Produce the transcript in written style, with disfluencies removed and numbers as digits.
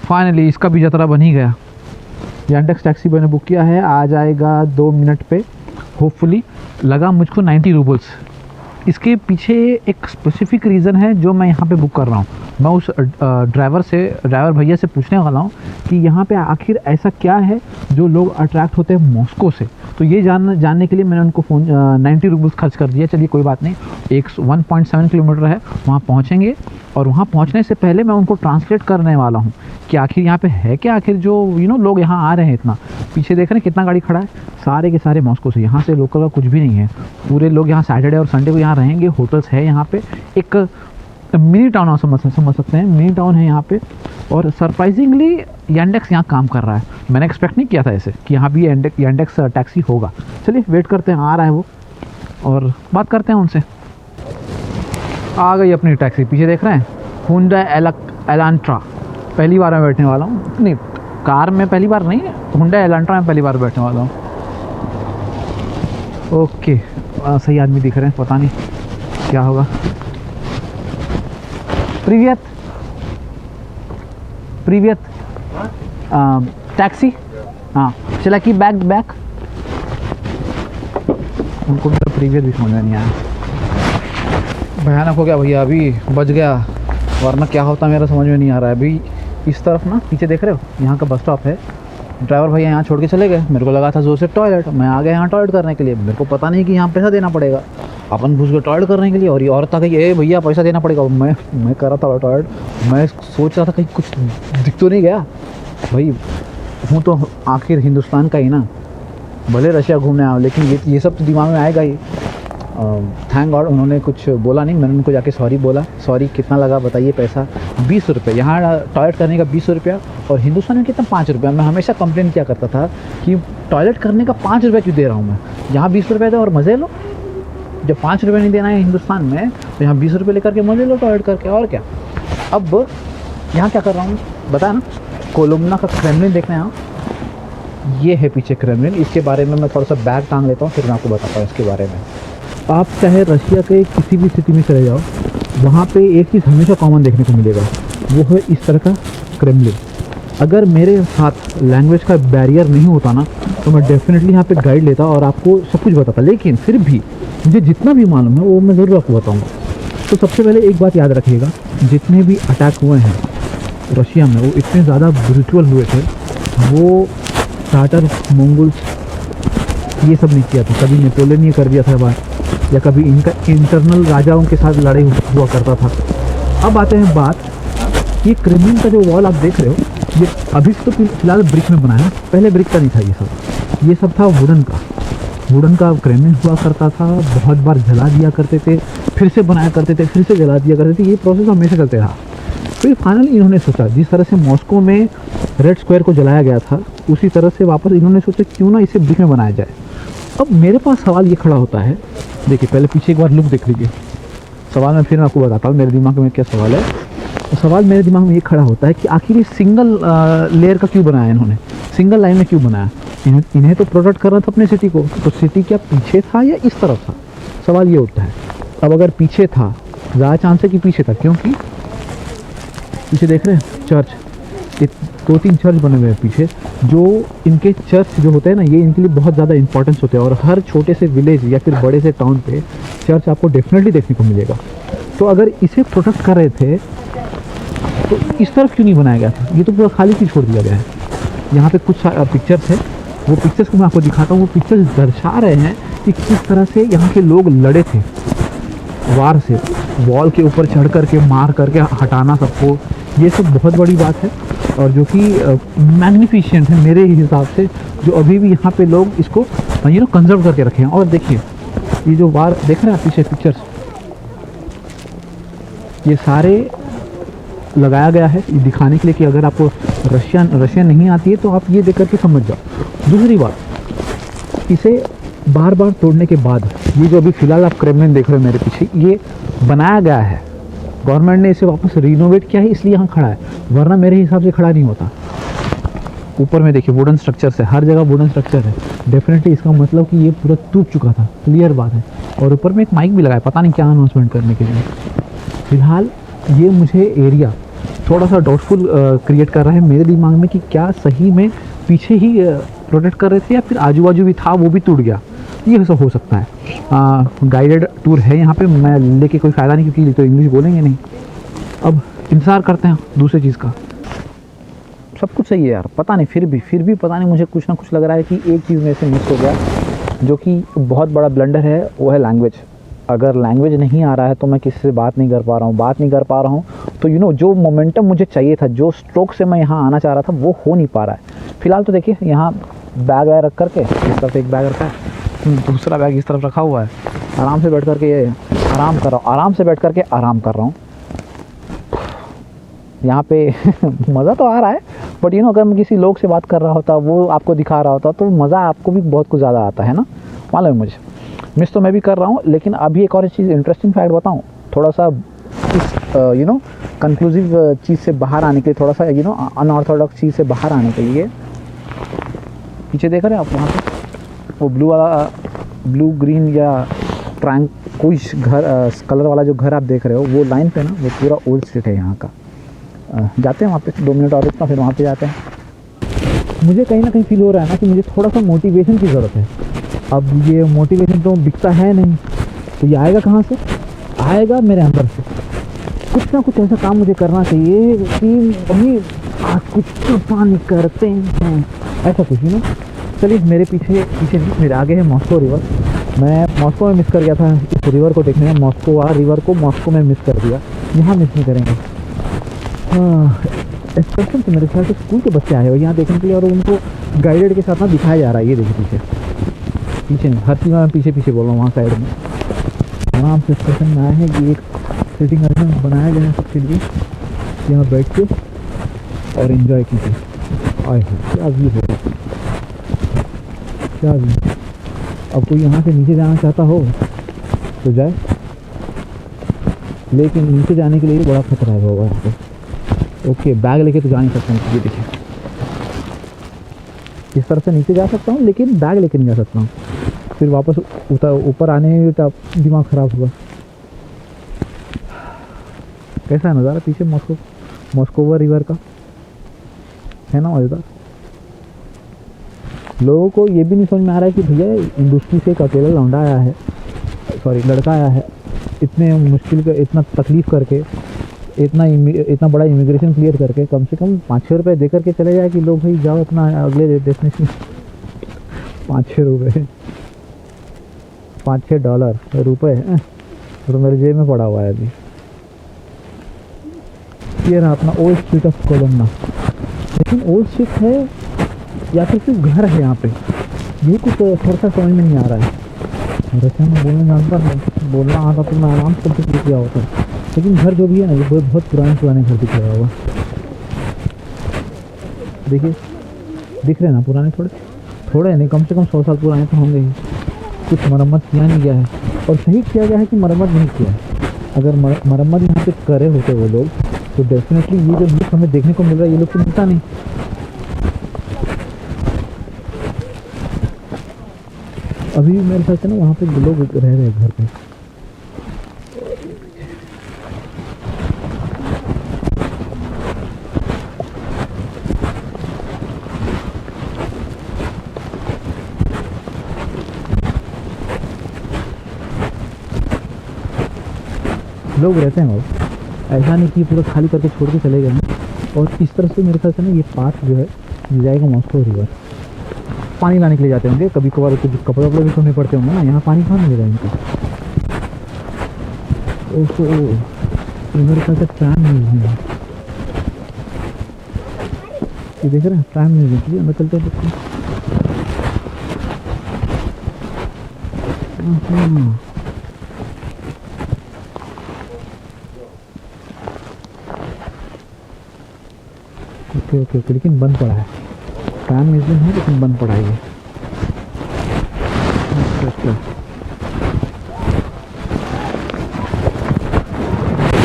Finally इसका भी जतरा बन ही गया। यांडेक्स टैक्सी मैंने बुक किया है, आ जाएगा 2 मिनट पे होपफुली। लगा मुझको 90 रूबल्स। इसके पीछे एक स्पेसिफिक रीज़न है जो मैं यहाँ पे बुक कर रहा हूँ। मैं उस ड्राइवर भैया से पूछने वाला हूँ कि यहाँ पे आखिर ऐसा क्या है जो लोग अट्रैक्ट होते हैं मॉस्को से। तो ये जानने के लिए मैंने उनको 90 रूबल्स खर्च कर दिया। चलिए कोई बात नहीं, 1.7 किलोमीटर है, वहाँ पहुँचेंगे और वहाँ पहुँचने से पहले मैं उनको ट्रांसलेट करने वाला हूँ कि आखिर यहाँ पे है क्या, आखिर जो लोग यहाँ आ रहे हैं इतना। पीछे देख रहे हैं कितना गाड़ी खड़ा है, सारे के सारे मॉस्को से, यहाँ से लोकल का कुछ भी नहीं है। पूरे लोग यहाँ सैटरडे और संडे को यहाँ रहेंगे, होटल्स है यहाँ पे। एक मिनी टाउन आप समझ सकते हैं, मिनी टाउन है यहाँ पे। और सरप्राइजिंगली यांडेक्स यहाँ काम कर रहा है। मैंने एक्सपेक्ट नहीं किया था ऐसे कि यहाँ भी यांडेक्स टैक्सी होगा। चलिए वेट करते हैं, आ रहा है वो और बात करते हैं उनसे। आ गई अपनी टैक्सी, पीछे देख रहे हैं हुंडई एलांट्रा। पहली बार मैं बैठने वाला हूँ, नहीं कार में पहली बार नहीं, हुंडई एलांट्रा में पहली बार बैठने वाला हूँ। ओके, सही आदमी दिख रहे हैं, पता नहीं क्या होगा। प्रीवियत टैक्सी, हाँ चला कि बैक उनको मेरा प्रीवियत भी समझ में नहीं आया। भयानक हो गया भैया, अभी बच गया, वरना क्या होता मेरा समझ में नहीं आ रहा है। अभी इस तरफ ना, पीछे देख रहे हो, यहाँ का बस स्टॉप है। ड्राइवर भैया यहाँ छोड़ के चले गए। मेरे को लगा था जोर से टॉयलेट, मैं आ गया यहाँ टॉयलेट करने के लिए। मेरे को पता नहीं कि यहाँ पैसा देना पड़ेगा। अपन घुस गए टॉयलेट करने के लिए और ये औरत आ गई, ए भैया पैसा देना पड़ेगा। मैं कर रहा था टॉयलेट, मैं सोच रहा था कहीं कुछ दिख तो नहीं गया। भाई हूँ तो आखिर हिंदुस्तान का ही ना, भले रशिया घूमने आया, लेकिन ये सब तो दिमाग में आएगा ही। थैंक गॉड उन्होंने कुछ बोला नहीं। मैंने उनको जाके सॉरी बोला। सॉरी कितना लगा बताइए पैसा? 20 रुपये। यहाँ टॉयलेट करने का 20 रुपया और हिंदुस्तान में कितना 5 रुपया। मैं हमेशा कंप्लेन किया करता था कि टॉयलेट करने का 5 रुपया क्यों दे रहा हूँ मैं, यहाँ 20 रुपये दो और मज़े लो। जब 5 रुपये नहीं देना है हिंदुस्तान में तो यहाँ 20 रुपये लेकर के मज़े लो टॉयलेट करके, और क्या। अब यहाँ क्या कर रहा हूँ बता ना, कोलोमना का क्रेमलिन देखने आया। ये है पीछे क्रेमलिन, इसके बारे में मैं थोड़ा सा बैग टांग लेता हूँ, फिर मैं आपको बताता हूँ इसके बारे में। आप चाहे रशिया के किसी भी सिटी में चले जाओ, वहाँ पे एक चीज़ हमेशा कॉमन देखने को मिलेगा, वो है इस तरह का क्रेमलिन। अगर मेरे साथ लैंग्वेज का बैरियर नहीं होता ना तो मैं डेफिनेटली यहाँ पे गाइड लेता और आपको सब कुछ बताता, लेकिन फिर भी मुझे जितना भी मालूम है वो मैं ज़रूर आपको बताऊँगा। तो सबसे पहले एक बात याद रखिएगा, जितने भी अटैक हुए हैं रशिया में वो इतने ज़्यादा ब्रूटल हुए थे, वो टाटर मंगोल्स ये सब नहीं किया था। कभी नेपोलियन ये कर दिया था बात, या कभी इनका इंटरनल राजाओं के साथ लड़ाई हुआ करता था। अब आते हैं बात, ये क्रेमलिन का जो वॉल आप देख रहे हो, ये अभी तो फिलहाल ब्रिक में बनाया, पहले ब्रिक का नहीं था ये सब था वुडन का क्रेमलिन हुआ करता था। बहुत बार जला दिया करते थे, फिर से बनाया करते थे, फिर से जला दिया करते थे। ये प्रोसेस हमेशा चलते रहा। फिर फाइनली इन्होंने सोचा, जिस तरह से मॉस्को में रेड स्क्वायर को जलाया गया था, उसी तरह से वापस इन्होंने सोचा क्यों ना इसे ब्रिक में बनाया जाए। अब मेरे पास सवाल ये खड़ा होता है, देखिए पहले पीछे एक बार लुक देख लीजिए। सवाल मैं फिर आपको बताता हूँ मेरे दिमाग में क्या सवाल है। तो सवाल मेरे दिमाग में ये खड़ा होता है कि आखिर ये सिंगल लेयर का क्यों बनाया इन्होंने, सिंगल लाइन में क्यों बनाया। इन्हें तो प्रोटेक्ट करना था अपने सिटी को, तो सिटी क्या पीछे था या इस तरफ था, सवाल ये उठता है। अब अगर पीछे था, ज़्यादा चांस है कि पीछे था, क्योंकि पीछे देख रहे हैं चर्च, 2-3 चर्च बने हुए हैं पीछे। जो इनके चर्च जो होते हैं ना, ये इनके लिए बहुत ज़्यादा इंपॉर्टेंस होते हैं और हर छोटे से विलेज या फिर बड़े से टाउन पे चर्च आपको डेफिनेटली देखने को मिलेगा। तो अगर इसे प्रोटेक्ट कर रहे थे तो इस तरफ क्यों नहीं बनाया गया था, ये तो पूरा खाली चीज़ छोड़ दिया गया है। यहाँ पे कुछ पिक्चर्स है, वो पिक्चर्स को मैं आपको दिखाता हूँ। वो पिक्चर्स दर्शा रहे हैं कि किस तरह से यहाँ के लोग लड़े थे वार से, वॉल के ऊपर चढ़ करके मार करके हटाना सबको। ये सब बहुत बड़ी बात है और जो कि मैग्निफिशेंट है मेरे हिसाब से, जो अभी भी यहाँ पे लोग इसको कंजर्व करके रखे हैं। और देखिए ये जो वार देख रहे हैं पीछे पिक्चर्स, ये सारे लगाया गया है ये दिखाने के लिए कि अगर आपको रशियन नहीं आती है तो आप ये देख करके समझ जाओ। दूसरी बात, इसे बार बार तोड़ने के बाद ये जो अभी फ़िलहाल आप क्रेमलिन देख रहे हो मेरे पीछे, ये बनाया गया है, गवर्नमेंट ने इसे वापस रिनोवेट किया है, इसलिए यहाँ खड़ा है, वरना मेरे हिसाब से खड़ा नहीं होता। ऊपर में देखिए वुडन स्ट्रक्चर्स है, हर जगह वुडन स्ट्रक्चर है। डेफिनेटली इसका मतलब कि ये पूरा टूट चुका था, क्लियर बात है। और ऊपर में एक माइक भी लगाया, पता नहीं क्या अनाउंसमेंट करने के लिए। फिलहाल ये मुझे एरिया थोड़ा सा डाउटफुल क्रिएट कर रहा है मेरे दिमाग में कि क्या सही में पीछे ही प्रोटेक्ट कर रहे थे या फिर आजू बाजू भी था वो भी टूट गया। ये सब हो सकता है। गाइडेड टूर है यहाँ पे, मैं लेके कोई फ़ायदा नहीं क्योंकि तो इंग्लिश बोलेंगे नहीं। अब इंतज़ार करते हैं दूसरी चीज़ का। सब कुछ सही है यार, पता नहीं फिर भी पता नहीं, मुझे कुछ ना कुछ लग रहा है कि एक चीज़ मेरे से मिस हो गया, जो कि बहुत बड़ा ब्लंडर है, वो है लैंग्वेज। अगर लैंग्वेज नहीं आ रहा है तो मैं किसी से बात नहीं कर पा रहा हूँ तो जो मोमेंटम मुझे चाहिए था, जो स्ट्रोक से मैं यहाँ आना चाह रहा था, वो हो नहीं पा रहा है। फ़िलहाल तो देखिए यहाँ बैग वैग रख करके, इस तरफ एक बैग रखा है, दूसरा बैग इस तरफ रखा हुआ है, आराम से बैठ करके आराम कर रहा हूँ, आराम से बैठ करके आराम कर रहा हूँ यहाँ पे। मज़ा तो आ रहा है, बट अगर मैं किसी लोग से बात कर रहा होता, वो आपको दिखा रहा होता, तो मज़ा आपको भी बहुत कुछ ज़्यादा आता है ना, मालूम है मुझे। मिस तो मैं भी कर रहा हूँ, लेकिन अभी एक और चीज़, इंटरेस्टिंग फैक्ट बताऊँ, थोड़ा सा इस कंक्लूसिव चीज़ से बाहर आने के लिए, थोड़ा सा अनऑर्थोडॉक्स चीज़ से बाहर आने के लिए, पीछे देख रहे हैं आप वहाँ पे वो ब्लू ग्रीन या ट्रायंग कोई घर कलर वाला जो घर आप देख रहे हो, वो लाइन पे ना, वो पूरा ओल्ड स्ट्रीट है यहाँ का। जाते हैं वहाँ पे 2 मिनट और रुकना, फिर वहाँ पे जाते हैं। मुझे कहीं ना कहीं फील हो रहा है ना कि मुझे थोड़ा सा मोटिवेशन की ज़रूरत है। अब ये मोटिवेशन तो दिखता है नहीं, तो ये आएगा कहाँ से? आएगा मेरे अंदर से। कुछ ना कुछ ऐसा काम मुझे करना चाहिए कि अभी आज कुछ तो पानी करते हैं, ऐसा कुछ ना। चलिए, मेरे पीछे नहीं, मेरे आगे है मॉस्को रिवर। मैं मॉस्को में मिस कर गया था इस रिवर को देखने में, मॉस्को में मिस कर दिया, यहाँ मिस नहीं करेंगे। एक्सकर्शन तो मेरे ख्याल से स्कूल के बच्चे आए हुए यहाँ देखने के लिए, और उनको गाइडेड के साथ ना दिखाया जा रहा है। ये देखिए पीछे नहीं, हर चीज़ में पीछे बोल रहा हूँ, वहाँ साइड में आराम से एक्सकर्शन में आए हैं कि एक सिटिंग अरेंजमेंट बनाया गया है सबके लिए, यहाँ बैठ के और एंजॉय कीजिए। आए क्या व्यू है, क्या व्यू। अब कोई यहाँ से नीचे जाना चाहता हो तो जाए, लेकिन नीचे जाने के लिए बड़ा खतरा है होगा यहाँ पे। ओके, बैग लेके तो जा नहीं सकता हूँ, ये देखिए इस तरफ से नीचे जा सकता हूँ, लेकिन बैग लेके नहीं जा सकता हूँ। फिर वापस ऊपर आने में दिमाग ख़राब हुआ। कैसा है नज़ारा पीछे मॉस्को रिवर का, है ना मज़ेदार। लोगों को ये भी नहीं समझ में आ रहा है कि भैया इंडस्ट्री से एक अकेला लौंडा आया है, लड़का आया है, इतने मुश्किल का, इतना तकलीफ़ करके, इतना बड़ा इमिग्रेशन क्लियर करके, कम से कम 5-6 रुपये दे करके चले जाए कि लोग भाई जाओ अपना अगले डेस्टिनेशन। 5-6 रुपये, 5-6 डॉलर रुपये तो मेरे जेब में पड़ा हुआ है अभी। ये रहा अपना ओल्ड स्ट्रीट ऑफ कोलंबा। लेकिन ओल्ड स्ट्रीट है या फिर सिर्फ घर है यहाँ पे, ये कुछ थोड़ा सा समझ में नहीं आ रहा है। वैसे मैं बोलना जानता हूँ, बोलना आता तो मैं आराम से कुछ किया होता, लेकिन घर जो भी है ना, ये बहुत पुराने घर दिख रहा होगा। देखिए, दिख रहे हैं ना पुराने, थोड़े नहीं, कम से कम 100 साल पुराने तो होंगे ही। कुछ मरम्मत किया नहीं गया है, और सही किया गया है कि मरम्मत नहीं किया है। अगर मरम्मत यहाँ पे करे होते वो लोग, तो डेफिनेटली ये जो लुक हमें देखने को मिल रहा है, ये लुक तो मिलता नहीं। अभी भी मेरे ख्याल से ना वहाँ पे लोग रह रहे हैं घर पे। लोग रहते हैं वहाँ, ऐसा नहीं कि पूरा खाली करके छोड़ के चले गए हैं। और इस तरह से मेरे ख्याल से ना ये पाथ जो है जाएगा मॉस्को रिवर। पानी लाने के लिए जाते होंगे कभी कभार, कुछ कपड़े वपड़े भी धोने पड़ते होंगे ना, यहाँ पानी कहाँ मिलेगा इनको। ओहो, मेरे ख्याल से ट्रैम म्यूजियम है, ये देख रहे हैं ट्रैम म्यूजियम। चलिए अंदर चलते हैं। ओके, लेकिन बंद पड़ा है। ट्रैम म्यूजियम है लेकिन बंद पड़ा है ये। अच्छा।